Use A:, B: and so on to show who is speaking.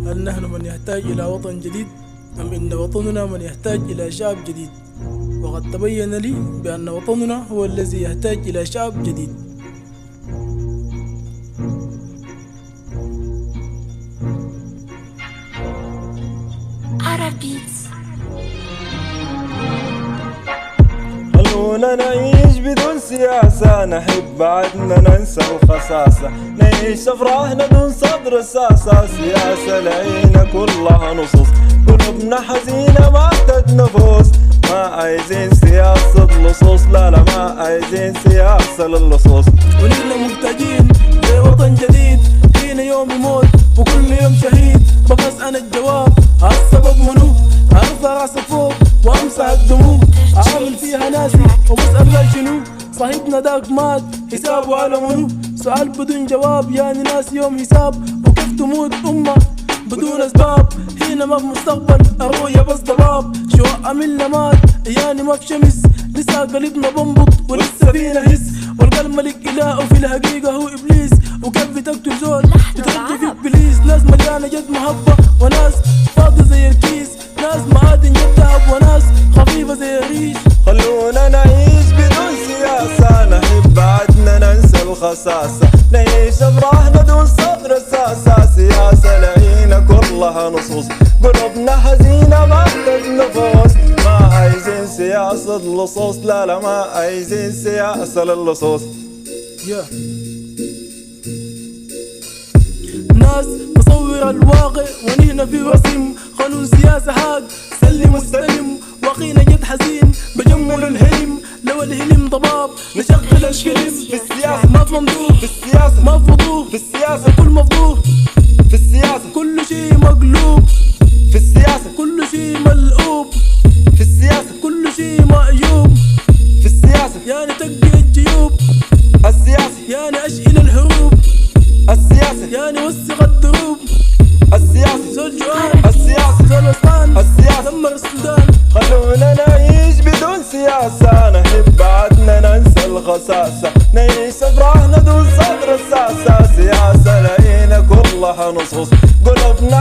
A: هل نحن من يحتاج إلى وطن جديد أم إن وطننا من يحتاج إلى شعب جديد؟ وقد تبين لي بأن وطننا هو الذي يحتاج إلى شعب جديد.
B: خلونا نعيش بدون سياسة، نحب بعدنا ننسى الخساسة، نعيش أفراحنا دون صدر الساسة، سياسة لعينا كلها نصوص، قلوبنا حزينة ما نفوس، ما عايزين سياسة لصوص، لا ما عايزين سياسة للصوص.
A: ونحن محتاجين لوطن جديد، فينا يوم يموت وكل يوم شهيد، ببحث عن الجواب السبب منو، ارفع راسي فوق وامسح الدموع، عامل فيها ناسي وبسأل قال شنو، صاحبنا داك مات حسابه على منو، سؤال بدون جواب يعني ناس يوم حساب، وكيف تموت أمة بدون أسباب، هنا ما في مستقبل الرؤية بس ضباب، شو عملنا مات يعني ما في شمس، لسه قلبنا بنبض ولسه فينا حس، والقلب ملك إله وفي الحقيقة هو إبليس، وكيف بتقتل زول بترجي في إبليس، ناس مليانة جد محبة وناس فاضية زي الكيس، ناس معادن جد ذهب وناس خفيفة زي الريش.
B: خلونا نعيش بدون سياسة، نحب بعدنا ننسى الخساسة، نعيش أفراحنا دون صدر الساسة، سياسة لعينا كلها نصوص، قلوبنا حزينة ما نفوس، ما عايزين سياسة لصوص، لا ما عايزين سياسة للصوص.
A: ناس تصور الواقع ونحن في وسم، قانون سياسة حق سلم واستلم، واقينا جد حزين بجمل الهلم، لو الهلم ضباب نشغل الكلم،
B: في السياسة
A: ما في ممدوح،
B: في السياسة
A: ما في وضوح،
B: في السياسة
A: الكل مفضوح،
B: في السياسة
A: كل شي مقلوب،
B: في السياسة
A: كل شي ملعوب،
B: في السياسة
A: كل شي معيوب،
B: في السياسة
A: يعني تقي الجيوب،
B: السياسة
A: يعني أشئل الحروب،
B: السياسة
A: يعني وسخ الدروب،
B: السياسة
A: زول جوعان،
B: السياسة
A: زول وسطان،
B: السياسة
A: دمر السودان.
B: خلونا نعيش بدون سياسة، نحب بعدنا ننسى الخساسة، نعيش أفراحنا دون صدر الساسة، سياسة لعينا كلها نصوص، قلوبنا